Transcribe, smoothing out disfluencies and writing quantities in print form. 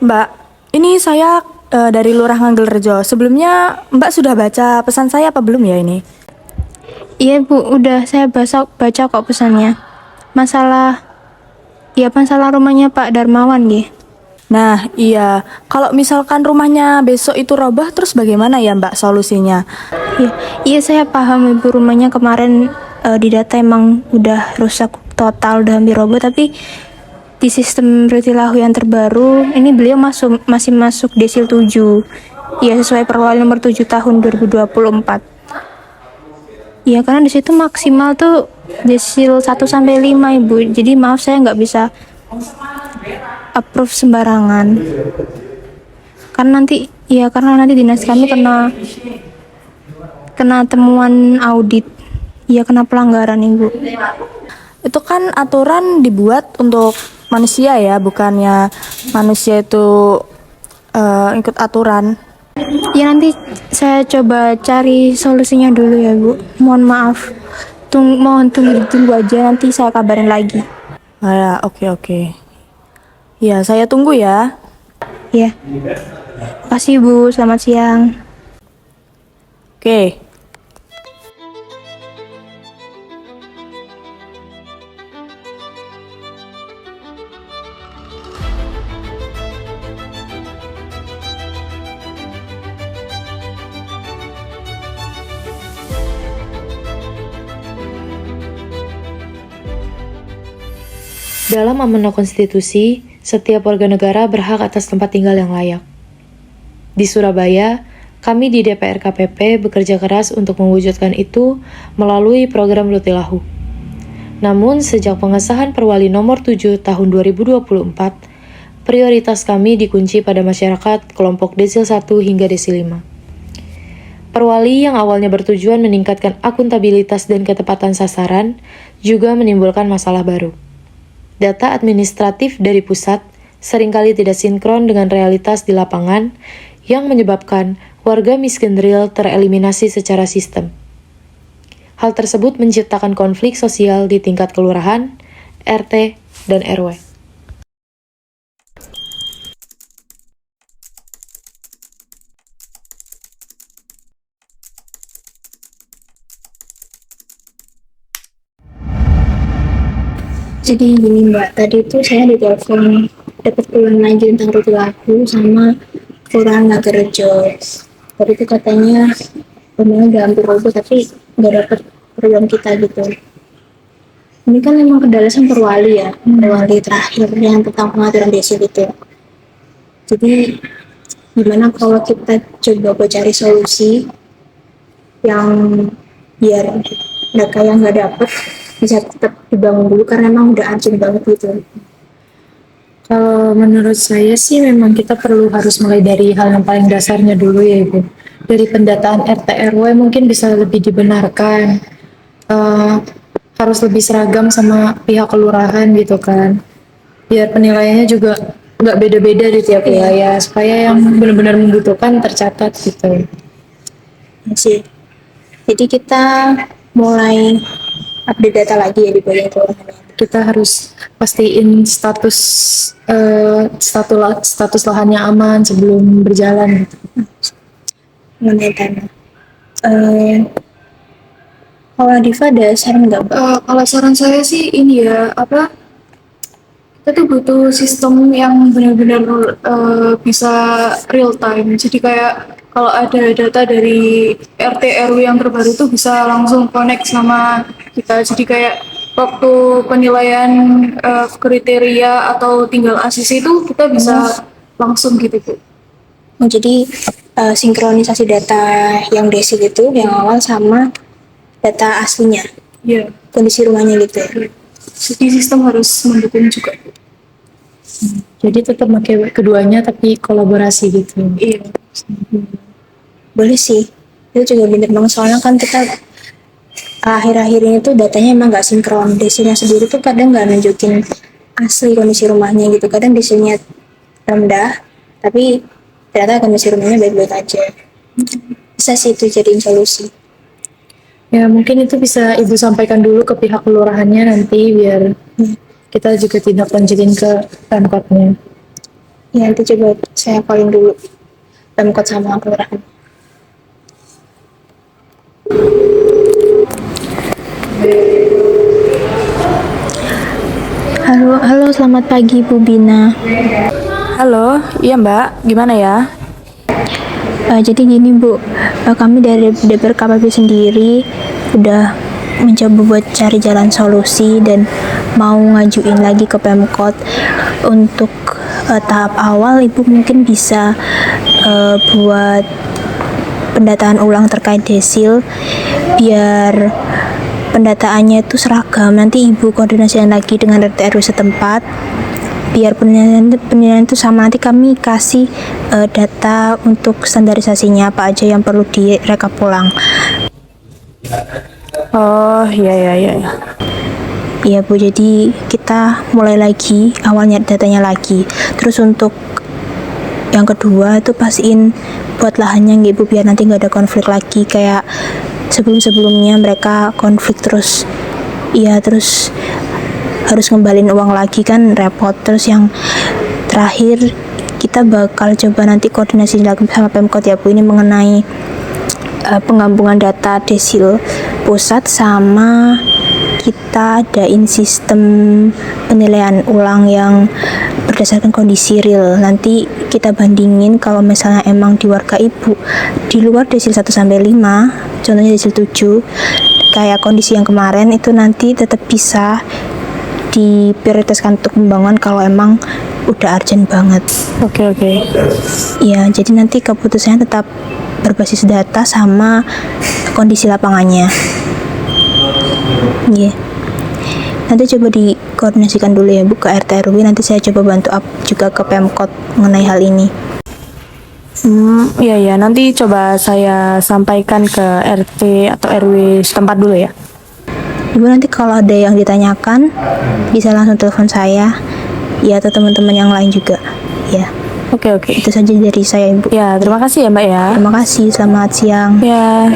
Mbak, ini saya dari Lurah Manggelrejo. Sebelumnya Mbak sudah baca pesan saya apa belum ya ini? Iya Bu, udah saya baca kok pesannya. Masalah, ya masalah rumahnya Pak Darmawan ya. Nah, iya. Kalau misalkan rumahnya besok itu roboh, terus bagaimana ya Mbak solusinya? Iya, iya saya paham Ibu, rumahnya kemarin di data emang udah rusak total, udah hampir roboh. Tapi di sistem Rutilahu yang terbaru, ini beliau masih masuk desil 7. Ya sesuai Perwali nomor 7 tahun 2024. Iya karena di situ maksimal tuh desil 1 sampai 5 Ibu. Jadi maaf saya nggak bisa approve sembarangan. Karena nanti dinas kami kena temuan audit. Iya kena pelanggaran Ibu. Itu kan aturan dibuat untuk manusia ya, bukannya manusia itu ikut aturan. Ya nanti saya coba cari solusinya dulu ya Bu. Mohon maaf. Mohon tunggu aja, nanti saya kabarin lagi. Ah, ya, oke oke. Ya, saya tunggu ya. Ya. Makasih Bu, selamat siang. Oke. Dalam amanah konstitusi, setiap warga negara berhak atas tempat tinggal yang layak. Di Surabaya, kami di DPR KPP bekerja keras untuk mewujudkan itu melalui program Rutilahu. Namun, sejak pengesahan Perwali nomor 7 tahun 2024, prioritas kami dikunci pada masyarakat kelompok desil 1 hingga desil 5. Perwali yang awalnya bertujuan meningkatkan akuntabilitas dan ketepatan sasaran juga menimbulkan masalah baru. Data administratif dari pusat seringkali tidak sinkron dengan realitas di lapangan yang menyebabkan warga miskin real tereliminasi secara sistem. Hal tersebut menciptakan konflik sosial di tingkat kelurahan, RT, dan RW. Jadi gini Mbak, tadi tuh saya ditelepon dapat keluhan lagi tentang Rutilahu sama Kelurahan Nagarrejo. Tadi itu katanya rumahnya udah hampir roboh tapi nggak dapet program kita gitu. Ini kan memang kedalasan Perwali ya, Perwali terakhir yang tentang pengaturan desil itu. Jadi gimana kalau kita coba buat cari solusi yang biar mereka yang nggak dapet bisa tetap dibangun dulu karena emang udah ancur banget gitu. Kalau menurut saya sih memang kita harus mulai dari hal yang paling dasarnya dulu ya Ibu. Dari pendataan RT RW mungkin bisa lebih dibenarkan. Eh, harus lebih seragam sama pihak kelurahan gitu kan. Biar penilaiannya juga nggak beda-beda di tiap wilayah. Supaya yang benar-benar membutuhkan tercatat gitu. Sih. Jadi kita mulai update data lagi ya di bagian kelurahan. Kita harus pastiin status lahannya aman sebelum berjalan gitu. Mengenai tanah. Kalau Diva ada saran nggak Mbak? Kalau saran saya sih ini ya, kita tuh butuh sistem yang benar-benar bisa real time. Jadi kayak kalau ada data dari RT RW yang terbaru tuh bisa langsung connect sama kita. Jadi kayak waktu penilaian kriteria atau tinggal ACC itu kita bisa langsung gitu Bu. Jadi sinkronisasi data yang desil itu yang awal sama data aslinya, Iya. kondisi rumahnya gitu ya. Jadi sistem harus mendukung juga. Jadi tetap pakai keduanya tapi kolaborasi gitu. Iya. Boleh sih, itu juga bener banget soalnya kan kita akhir-akhir ini tuh datanya emang nggak sinkron. Desilnya sendiri tuh kadang nggak nunjukin asli kondisi rumahnya gitu. Kadang desilnya rendah, tapi ternyata kondisi rumahnya baik-baik aja. Bisa sih itu jadiin solusi. Ya mungkin itu bisa Ibu sampaikan dulu ke pihak kelurahannya nanti biar kita juga tidak lanjutin ke Pemkotnya. Ya, nanti coba saya calling dulu Pemkot sama kelurahan. Halo, halo, selamat pagi Bu Bina. Halo, iya Mbak, gimana ya? Jadi gini Bu, kami dari DPR KPP sendiri udah mencoba buat cari jalan solusi dan mau ngajuin lagi ke Pemkot untuk tahap awal. Ibu mungkin bisa buat pendataan ulang terkait desil biar pendataannya itu seragam. Nanti Ibu koordinasikan lagi dengan RT RW setempat biar penilaian itu sama. Nanti kami kasih data untuk standarisasinya apa aja yang perlu direkap ulang. Oh, iya. Iya Bu, jadi kita mulai lagi awalnya datanya lagi. Terus untuk yang kedua itu pastiin buat lahannya nggih Bu, biar nanti nggak ada konflik lagi kayak sebelum-sebelumnya mereka konflik terus. Iya, terus harus ngembalin uang lagi kan repot. Terus yang terakhir kita bakal coba nanti koordinasi lagi sama Pemkot ya Bu, ini mengenai penggabungan data desil pusat sama kita adain sistem penilaian ulang yang berdasarkan kondisi real. Nanti kita bandingin kalau misalnya emang di warga Ibu di luar desil 1 sampai 5, contohnya desil 7, kayak kondisi yang kemarin itu nanti tetap bisa diprioritaskan untuk pembangunan kalau emang udah urgent banget. Oke. Ya, jadi nanti keputusannya tetap berbasis data sama kondisi lapangannya. Iya. Nanti coba dikoordinasikan dulu ya Bu ke RT RW, nanti saya coba bantu up juga ke Pemkot mengenai hal ini. Iya, nanti coba saya sampaikan ke RT atau RW setempat dulu ya. Ibu nanti kalau ada yang ditanyakan bisa langsung telepon saya ya, atau teman-teman yang lain juga ya. Oke. Itu saja dari saya Ibu. Ya, terima kasih ya Mbak ya. Terima kasih, selamat siang. Ya.